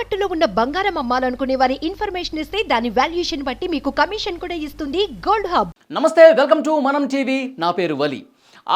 తాకట్టులో ఉన్న బంగారం అమ్మాలనుకునే వారి ఇన్ఫర్మేషన్ ఇస్తే దాని వాల్యుయేషన్ బట్టి మీకు కమిషన్ కూడా ఇస్తుంది గోల్డ్ హబ్. నమస్తే, వెల్కమ్ టు మనం టీవీ. నా పేరు వలి.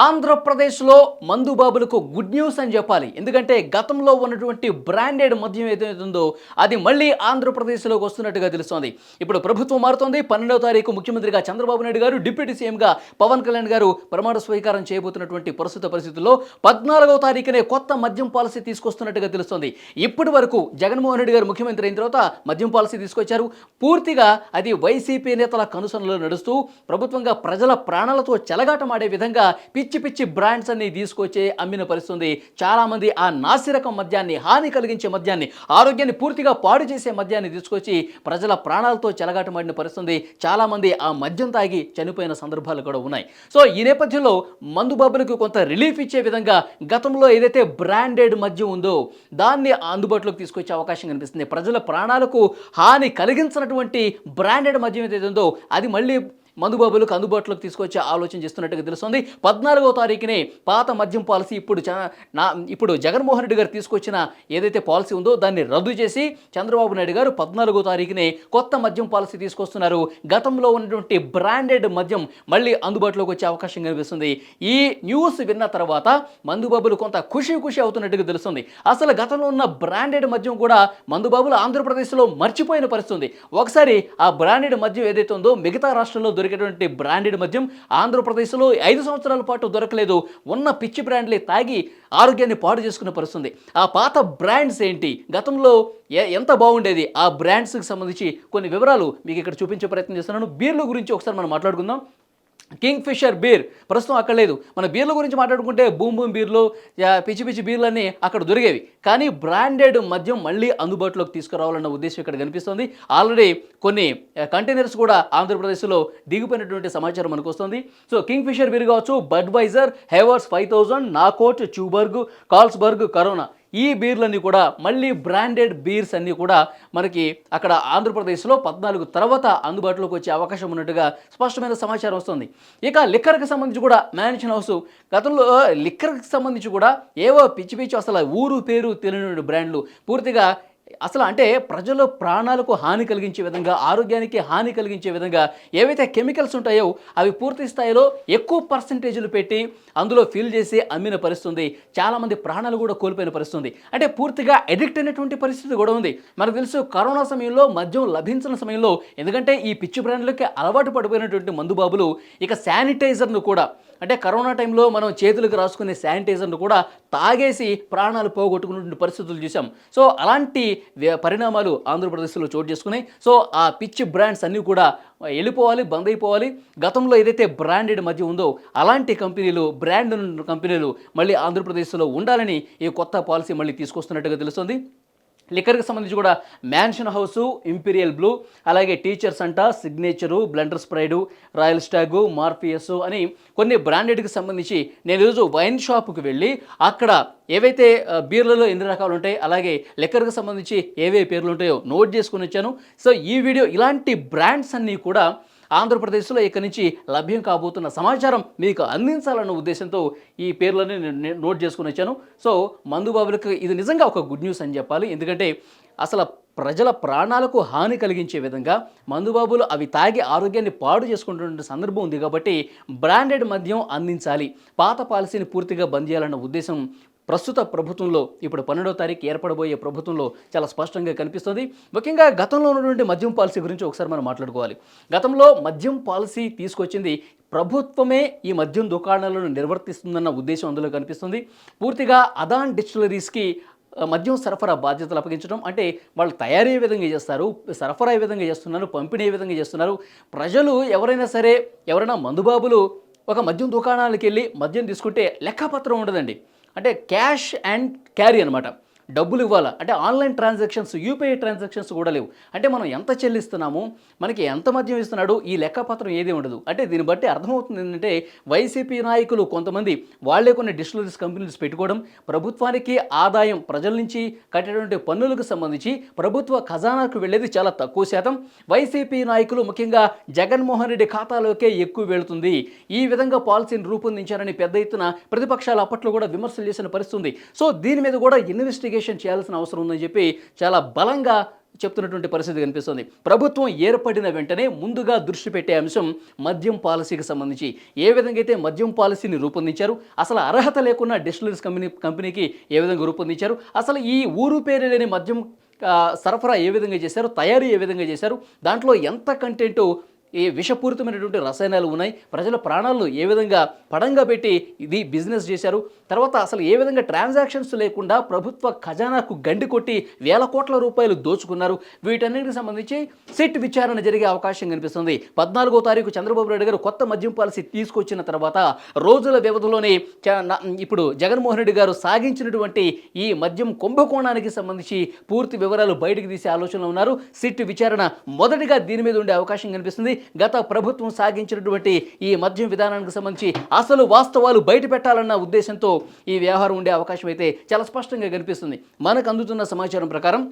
ఆంధ్రప్రదేశ్లో మందుబాబులకు గుడ్ న్యూస్ అని చెప్పాలి. ఎందుకంటే గతంలో ఉన్నటువంటి బ్రాండెడ్ మద్యం ఏదైతే ఉందో అది మళ్ళీ ఆంధ్రప్రదేశ్లోకి వస్తున్నట్టుగా తెలుస్తోంది. ఇప్పుడు ప్రభుత్వం మారుతోంది. 12వ తారీఖు ముఖ్యమంత్రిగా చంద్రబాబు నాయుడు గారు, డిప్యూటీ సీఎంగా పవన్ కళ్యాణ్ గారు ప్రమాణ స్వీకారం చేయబోతున్నటువంటి ప్రస్తుత పరిస్థితుల్లో 14వ తారీఖునే కొత్త మద్యం పాలసీ తీసుకొస్తున్నట్టుగా తెలుస్తోంది. ఇప్పటి వరకు జగన్మోహన్ రెడ్డి గారు ముఖ్యమంత్రి అయిన తర్వాత మద్యం పాలసీ తీసుకొచ్చారు. పూర్తిగా అది వైసీపీ నేతల కనుసనలో నడుస్తూ ప్రభుత్వంగా ప్రజల ప్రాణాలతో చెలగాటమాడే విధంగా పిచ్చి పిచ్చి బ్రాండ్స్ అన్ని తీసుకొచ్చి అమ్మిన పరిస్థితుంది. చాలామంది ఆ నాసిరకం మద్యాన్ని, హాని కలిగించే మద్యాన్ని, ఆరోగ్యాన్ని పూర్తిగా పాడు చేసే మద్యాన్ని తీసుకొచ్చి ప్రజల ప్రాణాలతో చెలగాటమాడిన పరిస్థితుంది. చాలామంది ఆ మద్యం తాగి చనిపోయిన సందర్భాలు కూడా ఉన్నాయి. సో ఈ నేపథ్యంలో మందుబాబులకు కొంత రిలీఫ్ ఇచ్చే విధంగా గతంలో ఏదైతే బ్రాండెడ్ మద్యం ఉందో దాన్ని అందుబాటులోకి తీసుకొచ్చే అవకాశం కనిపిస్తుంది. ప్రజల ప్రాణాలకు హాని కలిగించినటువంటి బ్రాండెడ్ మద్యం ఏదైతే ఉందో అది మళ్ళీ మందుబాబులకు అందుబాటులోకి తీసుకొచ్చే ఆలోచన చేస్తున్నట్టుగా తెలుస్తుంది. 14వ తారీఖునే పాత మద్యం పాలసీ ఇప్పుడు జగన్మోహన్ రెడ్డి గారు తీసుకొచ్చిన ఏదైతే పాలసీ ఉందో దాన్ని రద్దు చేసి చంద్రబాబు నాయుడు గారు 14వ తారీఖునే కొత్త మద్యం పాలసీ తీసుకొస్తున్నారు. గతంలో ఉన్నటువంటి బ్రాండెడ్ మద్యం మళ్ళీ అందుబాటులోకి వచ్చే అవకాశం కనిపిస్తుంది. ఈ న్యూస్ విన్న తర్వాత మందుబాబులు కొంత ఖుషి అవుతున్నట్టుగా తెలుస్తుంది. అసలు గతంలో ఉన్న బ్రాండెడ్ మద్యం కూడా మందుబాబులు ఆంధ్రప్రదేశ్లో మర్చిపోయిన పరిస్థితుంది. ఒకసారి ఆ బ్రాండెడ్ మద్యం ఏదైతే ఉందో మిగతా రాష్ట్రాల్లో దొరికేటువంటి బ్రాండెడ్ మద్యం ఆంధ్రప్రదేశ్లో 5 సంవత్సరాల పాటు దొరకలేదు. ఉన్న పిచ్చి బ్రాండ్లే తాగి ఆరోగ్యాన్ని పాడు చేసుకునే పరిస్థితుంది. ఆ పాత బ్రాండ్స్ ఏంటి, గతంలో ఎంత బాగుండేది, ఆ బ్రాండ్స్కి సంబంధించి కొన్ని వివరాలు మీకు ఇక్కడ చూపించే ప్రయత్నం చేస్తున్నాను. బీర్ల గురించి ఒకసారి మనం మాట్లాడుకుందాం. కింగ్ ఫిషర్ బీర్ ప్రస్తుతం అక్కడ లేదు. మన బీర్ల గురించి మాట్లాడుకుంటే బూమ్ బీర్లు, పిచ్చి బీర్లన్నీ అక్కడ దొరికేవి. కానీ బ్రాండెడ్ మద్యం మళ్ళీ అందుబాటులోకి తీసుకురావాలన్న ఉద్దేశం ఇక్కడ కనిపిస్తుంది. ఆల్రెడీ కొన్ని కంటైనర్స్ కూడా ఆంధ్రప్రదేశ్లో దిగిపోయినటువంటి సమాచారం మనకు వస్తుంది. సో కింగ్ ఫిషర్ బీర్ కావచ్చు, బడ్వైజర్, హెవర్స్ 5000, నాకోట్, ట్యూబర్గ్, కార్ల్స్బర్గ్, కరోనా, ఈ బీర్లన్నీ కూడా మళ్ళీ బ్రాండెడ్ బీర్స్ అన్నీ కూడా మనకి అక్కడ ఆంధ్రప్రదేశ్లో 14 తర్వాత అందుబాటులోకి వచ్చే అవకాశం ఉన్నట్టుగా స్పష్టమైన సమాచారం వస్తుంది. ఇక లిక్కర్కి సంబంధించి కూడా మ్యాన్షన్ హౌస్ గతంలో లిక్కర్కి సంబంధించి కూడా ఏవో పిచ్చి అసలు ఊరు పేరు తెలియని బ్రాండ్లు పూర్తిగా అసలు అంటే ప్రజల ప్రాణాలకు హాని కలిగించే విధంగా, ఆరోగ్యానికి హాని కలిగించే విధంగా ఏవైతే కెమికల్స్ ఉంటాయో అవి పూర్తి స్థాయిలో ఎక్కువ పర్సంటేజీలు పెట్టి అందులో ఫిల్ చేసి అమ్మిన పరిస్థితుంది. చాలామంది ప్రాణాలు కూడా కోల్పోయిన పరిస్థితుంది. అంటే పూర్తిగా అడిక్ట్ అయినటువంటి పరిస్థితి కూడా ఉంది. మనకు తెలుసు కరోనా సమయంలో మద్యం లభించిన సమయంలో, ఎందుకంటే ఈ పిచ్చి బ్రాండ్లకి అలవాటు పడిపోయినటువంటి మందుబాబులు ఇక శానిటైజర్ను కూడా, అంటే కరోనా టైంలో మనం చేతులకు రాసుకునే శానిటైజర్ను కూడా తాగేసి ప్రాణాలు పోగొట్టుకున్నటువంటి పరిస్థితులు చూసాం. సో అలాంటి పరిణామాలు ఆంధ్రప్రదేశ్లో చోటు చేసుకున్నాయి. సో ఆ పిచ్చి బ్రాండ్స్ అన్నీ కూడా వెళ్ళిపోవాలి, బంద్ అయిపోవాలి. గతంలో ఏదైతే బ్రాండెడ్ మద్యం ఉందో అలాంటి కంపెనీలు, బ్రాండ్ కంపెనీలు మళ్ళీ ఆంధ్రప్రదేశ్లో ఉండాలని ఈ కొత్త పాలసీ మళ్ళీ తీసుకొస్తున్నట్టుగా తెలుస్తుంది. లిక్కర్కి సంబంధించి కూడా మ్యాన్షన్ హౌసు, ఇంపీరియల్ బ్లూ, అలాగే టీచర్స్ అంట, సిగ్నేచరు, బ్లెండర్ స్ప్రైడు, రాయల్ స్టాగు, మార్ఫియస్ అని కొన్ని బ్రాండెడ్కి సంబంధించి నేను ఈరోజు వైన్ షాప్కి వెళ్ళి అక్కడ ఏవైతే బీర్లలో ఎన్ని రకాలు ఉంటాయి, అలాగే లిక్కర్కి సంబంధించి ఏవే పేర్లు ఉంటాయో నోట్ చేసుకుని వచ్చాను. సో ఈ వీడియో ఇలాంటి బ్రాండ్స్ అన్నీ కూడా ఆంధ్రప్రదేశ్లో ఇక్కడి నుంచి లభ్యం కాబోతున్న సమాచారం మీకు అందించాలన్న ఉద్దేశంతో ఈ పేర్లని నేను నోట్ చేసుకుని వచ్చాను. సో మందుబాబులకు ఇది నిజంగా ఒక గుడ్ న్యూస్ అని చెప్పాలి. ఎందుకంటే అసలు ప్రజల ప్రాణాలకు హాని కలిగించే విధంగా మందుబాబులు అవి తాగి ఆరోగ్యాన్ని పాడు చేసుకుంటున్న సందర్భం ఉంది. కాబట్టి బ్రాండెడ్ మద్యం అందించాలి, పాత పాలసీని పూర్తిగా బంద్ చేయాలన్న ఉద్దేశం ప్రస్తుత ప్రభుత్వంలో, ఇప్పుడు 12వ తారీఖు ఏర్పడబోయే ప్రభుత్వంలో చాలా స్పష్టంగా కనిపిస్తుంది. ముఖ్యంగా గతంలో ఉన్నటువంటి మద్యం పాలసీ గురించి ఒకసారి మనం మాట్లాడుకోవాలి. గతంలో మద్యం పాలసీ తీసుకొచ్చింది ప్రభుత్వమే ఈ మద్యం దుకాణాలను నిర్వర్తిస్తుందన్న ఉద్దేశం అందులో కనిపిస్తుంది. పూర్తిగా అదాన్ డిస్టిలరీస్కి మద్యం సరఫరా బాధ్యతలు అప్పగించడం, అంటే వాళ్ళు తయారీ విధంగా చేస్తారు, సరఫరా ఏ విధంగా చేస్తున్నారు, పంపిణీ ఏ విధంగా చేస్తున్నారు. ప్రజలు ఎవరైనా మందుబాబులు ఒక మద్యం దుకాణాలకు వెళ్ళి మద్యం తీసుకుంటే లెక్కపత్రం ఉండదండి. అంటే క్యాష్ అండ్ క్యారీ అనమాట. డబ్బులు ఇవ్వాలా అంటే ఆన్లైన్ ట్రాన్సాక్షన్స్, యూపీఐ ట్రాన్సాక్షన్స్ కూడా లేవు. అంటే మనం ఎంత చెల్లిస్తున్నాము, మనకి ఎంత మద్యం ఇస్తున్నాడు, ఈ లెక్కపత్రం ఏది ఉండదు. అంటే దీన్ని బట్టి అర్థమవుతుంది ఏంటంటే వైసీపీ నాయకులు కొంతమంది వాళ్ళే కొన్ని డిస్టిలరీస్ కంపెనీస్ పెట్టుకోవడం, ప్రభుత్వానికి ఆదాయం ప్రజల నుంచి కట్టేటువంటి పన్నులకు సంబంధించి ప్రభుత్వ ఖజానాకు వెళ్ళేది చాలా తక్కువ శాతం. వైసీపీ నాయకులు ముఖ్యంగా జగన్మోహన్ రెడ్డి ఖాతాలోకే ఎక్కువ వెళుతుంది. ఈ విధంగా పాలసీని రూపొందించారని పెద్ద ఎత్తున ప్రతిపక్షాలు అప్పట్లో కూడా విమర్శలు చేసిన పరిస్థితి ఉంది. సో దీని మీద కూడా ఇన్వెస్టిగేషన్ ఇన్వెస్టిగేషన్ చేయాల్సిన అవసరం ఉందని చెప్పి చాలా బలంగా చెప్తున్నటువంటి పరిస్థితి కనిపిస్తుంది. ప్రభుత్వం ఏర్పడిన వెంటనే ముందుగా దృష్టి పెట్టే అంశం మద్యం పాలసీకి సంబంధించి. ఏ విధంగా అయితే మద్యం పాలసీని రూపొందించారు, అసలు అర్హత లేకున్న డిస్టిలరీస్ కంపెనీకి ఏ విధంగా రూపొందించారు, అసలు ఈ ఊరు పేరు లేని మద్యం సరఫరా ఏ విధంగా చేశారు, తయారీ ఏ విధంగా చేశారు, దాంట్లో ఎంత కంటెంట్ ఈ విషపూరితమైనటువంటి రసాయనాలు ఉన్నాయి, ప్రజల ప్రాణాలను ఏ విధంగా పడంగా పెట్టి ఇది బిజినెస్ చేశారు, తర్వాత అసలు ఏ విధంగా ట్రాన్సాక్షన్స్ లేకుండా ప్రభుత్వ ఖజానాకు గండి కొట్టి వేల కోట్ల రూపాయలు దోచుకున్నారు, వీటన్నిటికి సంబంధించి సిట్ విచారణ జరిగే అవకాశం కనిపిస్తుంది. 14వ తారీఖు చంద్రబాబు నాయుడు గారు కొత్త మద్యం పాలసీ తీసుకొచ్చిన తర్వాత రోజుల వ్యవధిలోనే ఇప్పుడు జగన్మోహన్ రెడ్డి గారు సాగించినటువంటి ఈ మద్యం కుంభకోణానికి సంబంధించి పూర్తి వివరాలు బయటకు తీసే ఆలోచనలో ఉన్నారు. సిట్ విచారణ మొదటిగా దీని మీద ఉండే అవకాశం కనిపిస్తుంది. గత ప్రభుత్వం సాగించినటువంటి ఈ మద్యం విధానానికి సంబంధించి అసలు వాస్తవాలు బయట పెట్టాలన్న ఉద్దేశంతో ఈ వ్యవహారం ఉండే అవకాశం అయితే చాలా స్పష్టంగా కనిపిస్తుంది. మనకు అందుతున్న సమాచారం ప్రకారం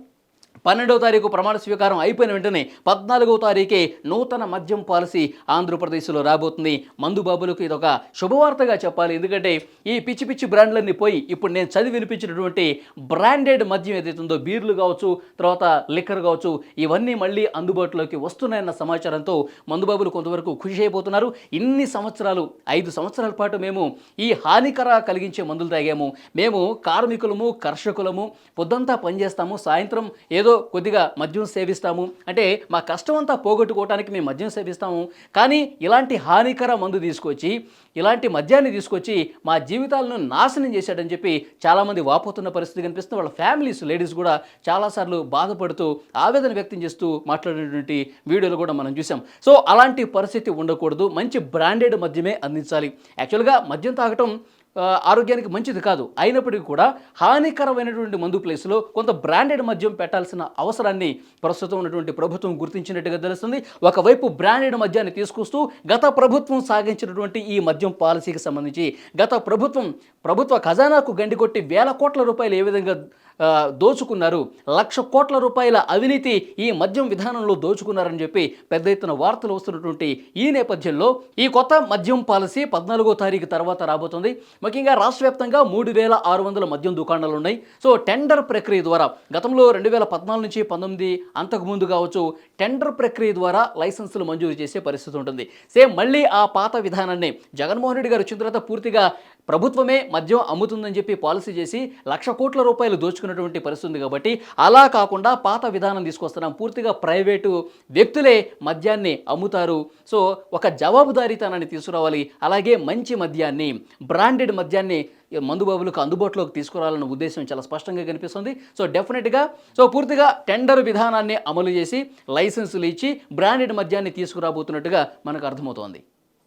12వ తారీఖు ప్రమాణ స్వీకారం అయిపోయిన వెంటనే 14వ తారీఖే నూతన మద్యం పాలసీ ఆంధ్రప్రదేశ్లో రాబోతుంది. మందుబాబులకు ఇదొక శుభవార్తగా చెప్పాలి. ఎందుకంటే ఈ పిచ్చి పిచ్చి బ్రాండ్లన్నీ పోయి ఇప్పుడు నేను చదివి వినిపించినటువంటి బ్రాండెడ్ మద్యం ఏదైతే ఉందో, బీర్లు కావచ్చు, తర్వాత లిక్కర్ కావచ్చు, ఇవన్నీ మళ్ళీ అందుబాటులోకి వస్తున్నాయన్న సమాచారంతో మందుబాబులు కొంతవరకు ఖుషి అయిపోతున్నారు. ఇన్ని సంవత్సరాలు 5 సంవత్సరాల పాటు మేము ఈ హానికర కలిగించే మందులు తాగాము, మేము కార్మికులము, కర్షకులము, పొద్దంతా పనిచేస్తాము, సాయంత్రం ఏదో కొద్దిగా మద్యం సేవిస్తాము, అంటే మా కష్టం అంతా పోగొట్టుకోవడానికి మేము మద్యం సేవిస్తాము, కానీ ఇలాంటి హానికర మందు తీసుకొచ్చి, ఇలాంటి మద్యాన్ని తీసుకొచ్చి మా జీవితాలను నాశనం చేశాడని చెప్పి చాలామంది వాపోతున్న పరిస్థితి కనిపిస్తుంది. వాళ్ళ ఫ్యామిలీస్, లేడీస్ కూడా చాలాసార్లు బాధపడుతూ ఆవేదన వ్యక్తం చేస్తూ మాట్లాడినటువంటి వీడియోలు కూడా మనం చూసాం. సో అలాంటి పరిస్థితి ఉండకూడదు, మంచి బ్రాండెడ్ మద్యమే అందించాలి. యాక్చువల్గా మద్యం తాగటం ఆరోగ్యానికి మంచిది కాదు, అయినప్పటికీ కూడా హానికరమైనటువంటి మందు ప్లేస్లో కొంత బ్రాండెడ్ మద్యం పెట్టాల్సిన అవసరాన్ని ప్రస్తుతం ఉన్నటువంటి ప్రభుత్వం గుర్తించినట్టుగా తెలుస్తుంది. ఒకవైపు బ్రాండెడ్ మద్యాన్ని తీసుకొస్తూ గత ప్రభుత్వం సాగించినటువంటి ఈ మద్యం పాలసీకి సంబంధించి గత ప్రభుత్వ ఖజానాకు గండి కొట్టి వేల కోట్ల రూపాయలు ఏ విధంగా దోచుకున్నారు, 1,00,000 కోట్ల రూపాయల అవినీతి ఈ మద్యం విధానంలో దోచుకున్నారని చెప్పి పెద్ద ఎత్తున వార్తలు వస్తున్నటువంటి ఈ నేపథ్యంలో ఈ కొత్త మద్యం పాలసీ 14వ తారీఖు తర్వాత రాబోతుంది. ముఖ్యంగా రాష్ట్ర వ్యాప్తంగా 3,600 మద్యం దుకాణాలు ఉన్నాయి. సో టెండర్ ప్రక్రియ ద్వారా గతంలో 2014 నుంచి 19 అంతకుముందు కావచ్చు, టెండర్ ప్రక్రియ ద్వారా లైసెన్సులు మంజూరు చేసే పరిస్థితి ఉంటుంది. సేమ్ మళ్ళీ ఆ పాత విధానాన్ని జగన్మోహన్ రెడ్డి గారు వచ్చిన తర్వాత పూర్తిగా ప్రభుత్వమే మద్యం అమ్ముతుందని చెప్పి పాలసీ చేసి 1,00,000 కోట్ల రూపాయలు దోచుకున్నటువంటి పరిస్థితి ఉంది. కాబట్టి అలా కాకుండా పాత విధానం తీసుకొస్తున్నాం, పూర్తిగా ప్రైవేటు వ్యక్తులే మద్యాన్ని అమ్ముతారు. సో ఒక జవాబుదారీతనాన్ని తీసుకురావాలి, అలాగే మంచి మద్యాన్ని, బ్రాండెడ్ మద్యాన్ని మందుబాబులకు అందుబాటులోకి తీసుకురావాలన్న ఉద్దేశం చాలా స్పష్టంగా కనిపిస్తుంది. సో డెఫినెట్గా పూర్తిగా టెండర్ విధానాన్ని అమలు చేసి లైసెన్సులు ఇచ్చి బ్రాండెడ్ మద్యాన్ని తీసుకురాబోతున్నట్టుగా మనకు అర్థమవుతోంది.